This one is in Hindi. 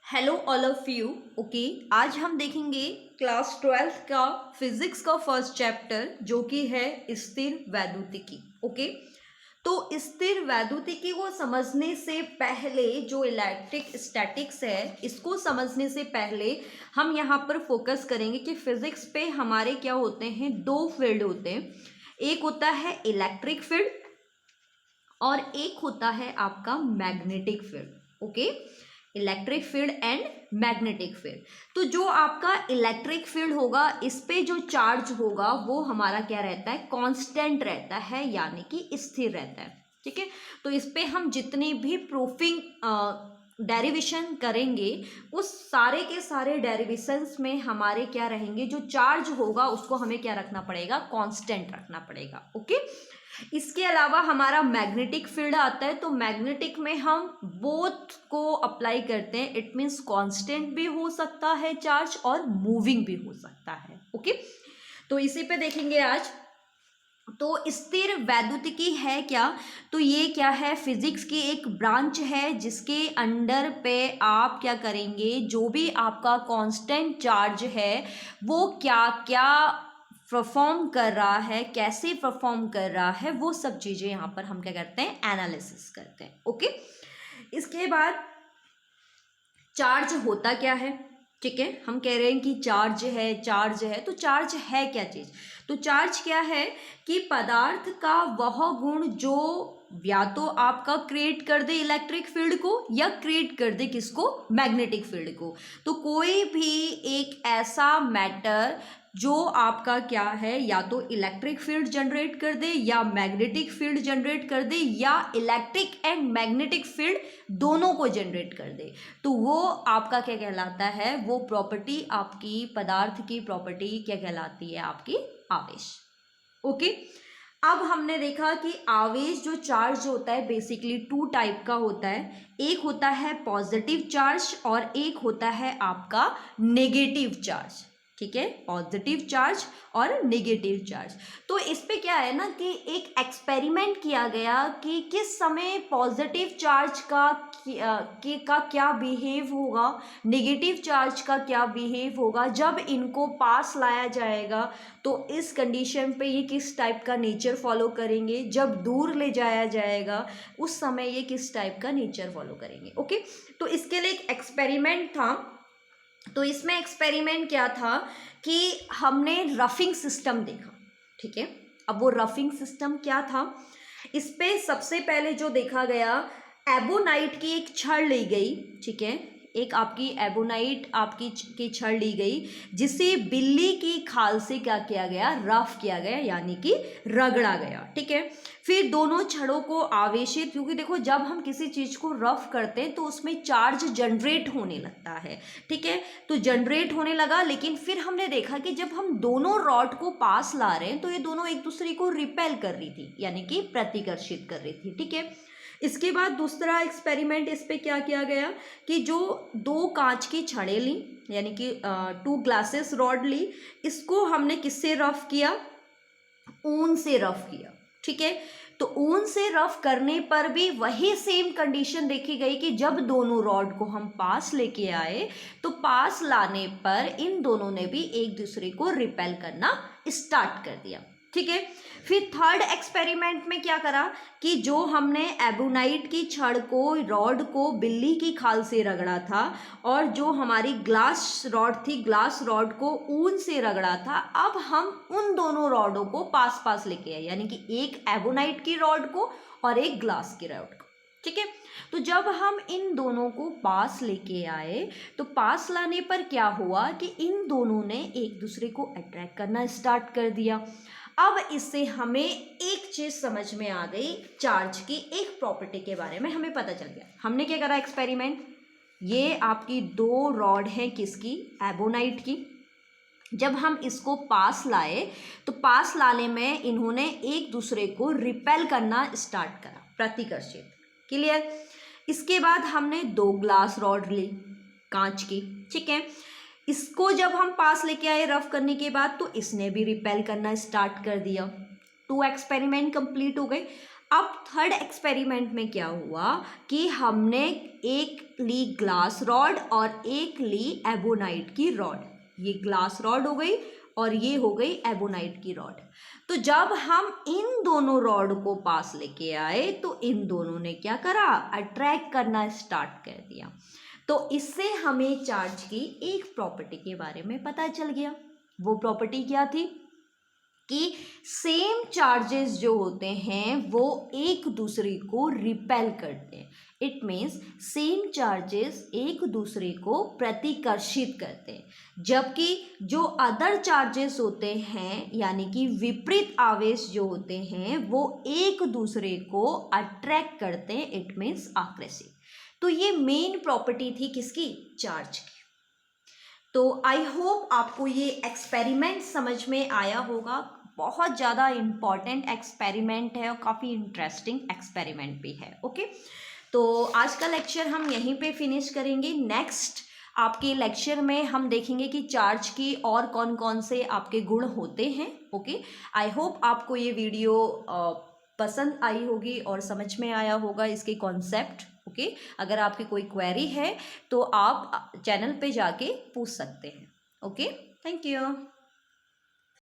Hello all of you. Okay, आज हम देखेंगे क्लास 12th का फिजिक्स का फर्स्ट चैप्टर जो कि है स्थिर वैद्युतिकी। ओके, तो स्थिर वैद्युतिकी को समझने से पहले जो इलेक्ट्रिक स्टैटिक्स है इसको समझने से पहले हम यहाँ पर फोकस करेंगे कि फिजिक्स पे हमारे क्या होते हैं, दो फील्ड होते हैं। एक होता है इलेक्ट्रिक फील्ड और एक होता है आपका magnetic field. Okay, electric field and magnetic field. तो जो आपका इलेक्ट्रिक फील्ड होगा इस पे जो चार्ज होगा वो हमारा क्या रहता है, कांस्टेंट रहता है, यानी कि स्थिर रहता है। ठीक है, तो इस पे हम जितनी भी प्रूफिंग डेरिवेशन करेंगे उस सारे के सारे डेरिवेशंस में हमारे क्या रहेंगे, जो चार्ज होगा उसको हमें क्या रखना पड़ेगा, कांस्टेंट रखना पड़ेगा। ओके, इसके अलावा हमारा मैग्नेटिक फील्ड आता है, तो मैग्नेटिक में हम बोथ को अप्लाई करते हैं। इट मीन्स कांस्टेंट भी हो सकता है चार्ज और मूविंग भी हो सकता है। ओके, तो इसी पे देखेंगे आज। तो स्थिर वैद्युतिकी है क्या, तो ये क्या है, फिजिक्स की एक ब्रांच है जिसके अंडर पे आप क्या करेंगे, जो भी आपका कांस्टेंट चार्ज है वो क्या क्या परफॉर्म कर रहा है, कैसे परफॉर्म कर रहा है, वो सब चीज़ें यहाँ पर हम क्या करते हैं, एनालिसिस करते हैं। ओके, इसके बाद चार्ज होता क्या है। ठीक है, हम कह रहे हैं कि चार्ज है, चार्ज है, तो चार्ज है क्या चीज़, तो चार्ज क्या है कि पदार्थ का वह गुण जो या तो आपका क्रिएट कर दे इलेक्ट्रिक फील्ड को या क्रिएट कर दे किसको, मैग्नेटिक फील्ड को। तो कोई भी एक ऐसा मैटर जो आपका क्या है, या तो इलेक्ट्रिक फील्ड जनरेट कर दे या मैग्नेटिक फील्ड जनरेट कर दे या इलेक्ट्रिक एंड मैग्नेटिक फील्ड दोनों को जनरेट कर दे, तो वो आपका क्या कहलाता है, वो प्रॉपर्टी आपकी पदार्थ की प्रॉपर्टी क्या कहलाती है, आपकी आवेश। ओके, अब हमने देखा कि आवेश जो चार्ज होता है बेसिकली टू टाइप का होता है। एक होता है पॉजिटिव चार्ज और एक होता है आपका नेगेटिव चार्ज। ठीक है, पॉजिटिव चार्ज और नेगेटिव चार्ज। तो इस पे क्या है ना कि एक एक्सपेरिमेंट किया गया कि किस समय पॉजिटिव चार्ज का क्या बिहेव होगा, नेगेटिव चार्ज का क्या बिहेव होगा जब इनको पास लाया जाएगा, तो इस कंडीशन पे ये किस टाइप का नेचर फॉलो करेंगे, जब दूर ले जाया जाएगा उस समय ये किस टाइप का नेचर फॉलो करेंगे। ओके, तो इसके लिए एक एक्सपेरिमेंट था। तो इसमें एक्सपेरिमेंट क्या था कि हमने रफिंग सिस्टम देखा। ठीक है, अब वो रफिंग सिस्टम क्या था, इस पे सबसे पहले जो देखा गया, एबोनाइट की एक छड़ ली गई। ठीक है, एक आपकी एबोनाइट आपकी की छड़ ली गई जिसे बिल्ली की खाल से क्या किया गया, रफ किया गया, यानी कि रगड़ा गया। ठीक है, फिर दोनों छड़ों को आवेशित, क्योंकि देखो जब हम किसी चीज़ को रफ करते हैं तो उसमें चार्ज जनरेट होने लगता है। ठीक है, तो जनरेट होने लगा, लेकिन फिर हमने देखा कि जब हम दोनों रॉड को पास ला रहे हैं तो ये दोनों एक दूसरे को रिपेल कर रही थी, यानी कि प्रतिकर्षित कर रही थी। ठीक है, इसके बाद दूसरा एक्सपेरिमेंट इस पे क्या किया गया कि जो दो कांच की छड़ें ली, यानी कि 2 ग्लासेस रॉड ली, इसको हमने किससे रफ किया, ऊन से रफ किया। ठीक है, तो ऊन से रफ करने पर भी वही सेम कंडीशन देखी गई कि जब दोनों रॉड को हम पास लेके आए तो पास लाने पर इन दोनों ने भी एक दूसरे को रिपेल करना स्टार्ट कर दिया। ठीक है, फिर थर्ड एक्सपेरिमेंट में क्या करा कि जो हमने एबोनाइट की छड़ को, रॉड को बिल्ली की खाल से रगड़ा था और जो हमारी ग्लास रॉड थी, ग्लास रॉड को ऊन से रगड़ा था, अब हम उन दोनों रॉडों को पास पास लेके आए, यानी कि एक एबोनाइट की रॉड को और एक ग्लास की रॉड को। ठीक है, तो जब हम इन दोनों को पास लेके आए तो पास लाने पर क्या हुआ कि इन दोनों ने एक दूसरे को अट्रैक्ट करना स्टार्ट कर दिया। अब इससे हमें एक चीज समझ में आ गई, चार्ज की एक प्रॉपर्टी के बारे में हमें पता चल गया। हमने क्या करा एक्सपेरिमेंट, ये आपकी दो रॉड है किसकी, एबोनाइट की। जब हम इसको पास लाए तो पास लाने में इन्होंने एक दूसरे को रिपेल करना स्टार्ट करा, प्रतिकर्षित। क्लियर, इसके बाद हमने 2 ग्लास रॉड ली कांच की। ठीक है, इसको जब हम पास लेके आए रफ करने के बाद तो इसने भी रिपेल करना स्टार्ट कर दिया। 2 एक्सपेरिमेंट कंप्लीट हो गए। अब थर्ड एक्सपेरिमेंट में क्या हुआ कि हमने एक ली ग्लास रॉड और एक ली एबोनाइट की रॉड। ये ग्लास रॉड हो गई और ये हो गई एबोनाइट की रॉड। तो जब हम इन दोनों रॉड को पास लेके आए तो इन दोनों ने क्या करा, अट्रैक्ट करना स्टार्ट कर दिया। तो इससे हमें चार्ज की एक प्रॉपर्टी के बारे में पता चल गया। वो प्रॉपर्टी क्या थी कि सेम चार्जेस जो होते हैं वो एक दूसरे को रिपेल करते हैं। इट मीन्स सेम चार्जेस एक दूसरे को प्रतिकर्षित करते हैं, जबकि जो अदर चार्जेस होते हैं यानी कि विपरीत आवेश जो होते हैं वो एक दूसरे को अट्रैक्ट करते हैं। इट मीन्स आकर्षित। तो ये मेन प्रॉपर्टी थी किसकी, चार्ज की। तो आई होप आपको ये एक्सपेरिमेंट समझ में आया होगा। बहुत ज़्यादा इम्पॉर्टेंट एक्सपेरिमेंट है और काफ़ी इंटरेस्टिंग एक्सपेरिमेंट भी है। ओके, तो आज का लेक्चर हम यहीं पे फिनिश करेंगे। नेक्स्ट आपके लेक्चर में हम देखेंगे कि चार्ज की और कौन कौन से आपके गुण होते हैं। ओके, आई होप आपको ये वीडियो पसंद आई होगी और समझ में आया होगा इसके कॉन्सेप्ट। ओके, अगर आपकी कोई क्वेरी है तो आप चैनल पे जाके पूछ सकते हैं। Okay, thank you.